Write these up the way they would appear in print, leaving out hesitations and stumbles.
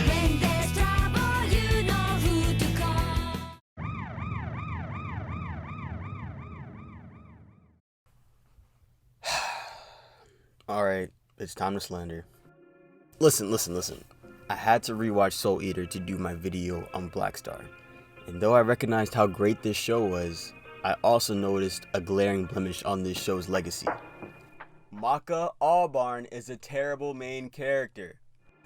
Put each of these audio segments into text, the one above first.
When there's trouble, you know who to call. Alright, it's time to slander. Listen. I had to rewatch Soul Eater to do my video on Black Star. And though I recognized how great this show was, I also noticed a glaring blemish on this show's legacy. Maka Allbarn is a terrible main character.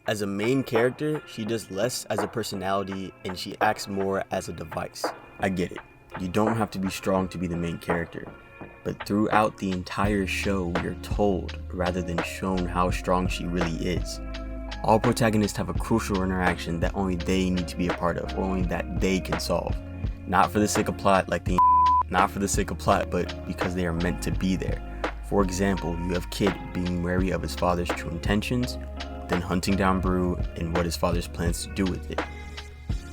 As a main character, she does less as a personality and she acts more as a device. I get it. You don't have to be strong to be the main character. But throughout the entire show, we are told, rather than shown, how strong she really is. All protagonists have a crucial interaction that only they need to be a part of, or only that they can solve. Not for the sake of plot, but because they are meant to be there. For example, you have Kid being wary of his father's true intentions, then hunting down Brew and what his father's plans to do with it.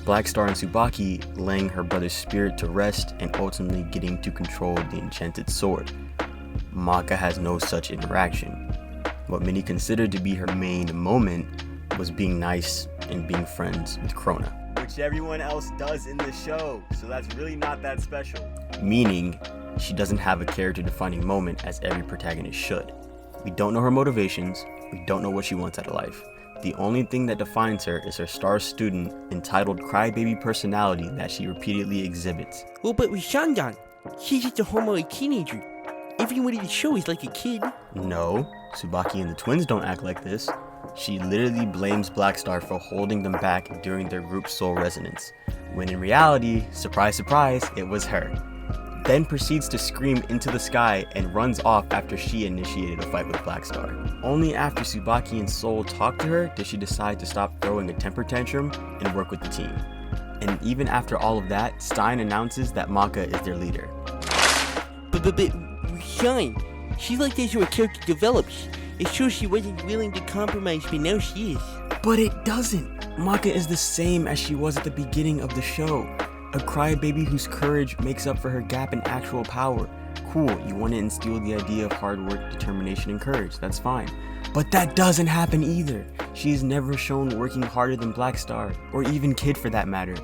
Black Star and Tsubaki laying her brother's spirit to rest and ultimately getting to control the enchanted sword. Maka has no such interaction. What many considered to be her main moment was being nice and being friends with Krona, which everyone else does in the show, so that's really not that special. Meaning, she doesn't have a character-defining moment as every protagonist should. We don't know her motivations, we don't know what she wants out of life. The only thing that defines her is her star student entitled crybaby personality that she repeatedly exhibits. Well, but with Shandan, she's just a hormonal teenager. Everyone in the show is like a kid. No, Tsubaki and the twins don't act like this. She literally blames Black Star for holding them back during their group soul resonance, when in reality, surprise surprise, it was her. Then proceeds to scream into the sky and runs off after she initiated a fight with Black Star. Only after Tsubaki and Soul talk to her does she decide to stop throwing a temper tantrum and work with the team. And even after all of that, Stein announces that Maka is their leader. But Shine, she's like this, her character develops. It shows she wasn't willing to compromise, but now she is. But it doesn't. Maka is the same as she was at the beginning of the show. A crybaby whose courage makes up for her gap in actual power. Cool, you want to instill the idea of hard work, determination, and courage, that's fine. But that doesn't happen either. She is never shown working harder than Black Star, or even Kid for that matter.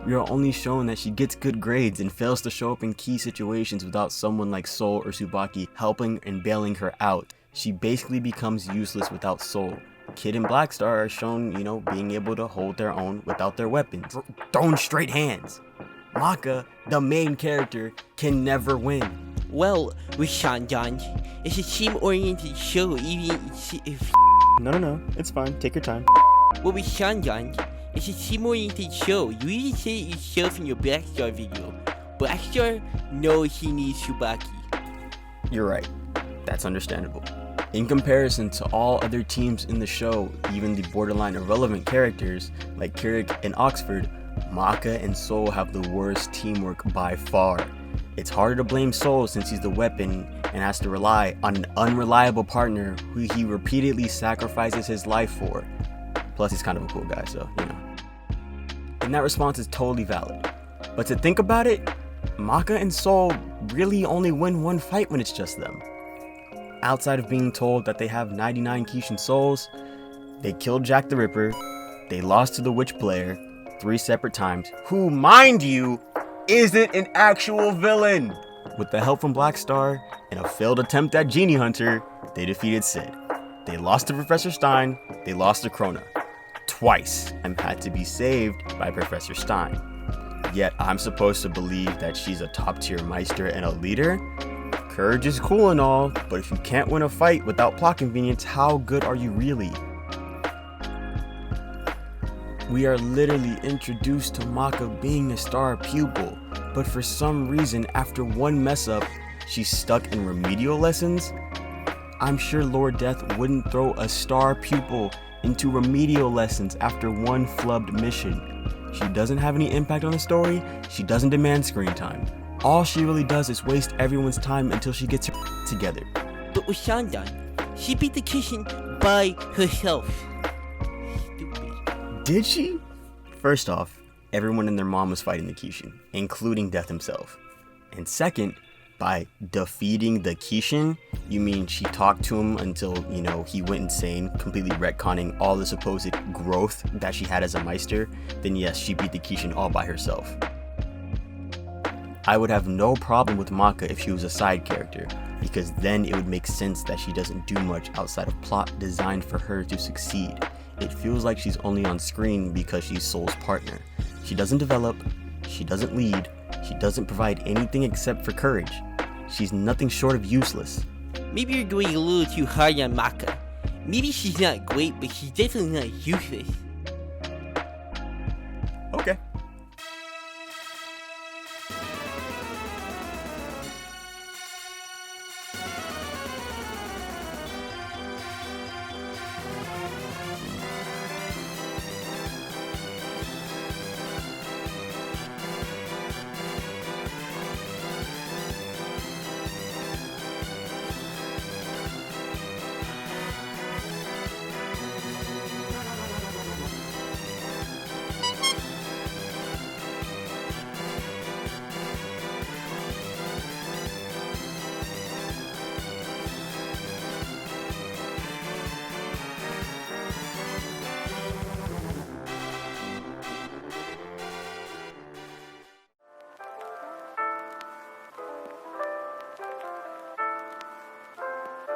We are only shown that she gets good grades and fails to show up in key situations without someone like Soul or Tsubaki helping and bailing her out. She basically becomes useless without Soul. Kid and Black Star are shown, being able to hold their own without their weapons, throwing straight hands. Maka, the main character, can never win. Well, with Shandan, it's a team-oriented show, even if... No, it's fine, take your time. Well, with Shandan, it's a team-oriented show. You even say it yourself in your Black Star video. Black Star knows he needs Tsubaki. You're right, that's understandable. In comparison to all other teams in the show, even the borderline irrelevant characters like Kirik and Oxford, Maka and Soul have the worst teamwork by far. It's harder to blame Soul since he's the weapon and has to rely on an unreliable partner who he repeatedly sacrifices his life for. Plus he's kind of a cool guy, so And that response is totally valid. But to think about it, Maka and Soul really only win one fight when it's just them. Outside of being told that they have 99 Kishin souls, they killed Jack the Ripper, they lost to the Witch Player 3 separate times, who, mind you, isn't an actual villain. With the help from Black Star and a failed attempt at Genie Hunter, they defeated Sid. They lost to Professor Stein, they lost to Krona. Twice, and had to be saved by Professor Stein. Yet I'm supposed to believe that she's a top tier Meister and a leader? Courage is cool and all, but if you can't win a fight without plot convenience, how good are you really? We are literally introduced to Maka being a star pupil, but for some reason after one mess up, she's stuck in remedial lessons? I'm sure Lord Death wouldn't throw a star pupil into remedial lessons after one flubbed mission. She doesn't have any impact on the story, she doesn't demand screen time. All she really does is waste everyone's time until she gets her together. But with Shandan, she beat the Kishin by herself. Stupid. Did she? First off, everyone and their mom was fighting the Kishin, including Death himself. And second, by defeating the Kishin, you mean she talked to him until, he went insane, completely retconning all the supposed growth that she had as a Meister, then yes, she beat the Kishin all by herself. I would have no problem with Maka if she was a side character, because then it would make sense that she doesn't do much outside of plot designed for her to succeed. It feels like she's only on screen because she's Soul's partner. She doesn't develop, she doesn't lead, she doesn't provide anything except for courage. She's nothing short of useless. Maybe you're going a little too hard on Maka. Maybe she's not great, but she's definitely not useless. Okay.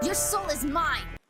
Your soul is mine!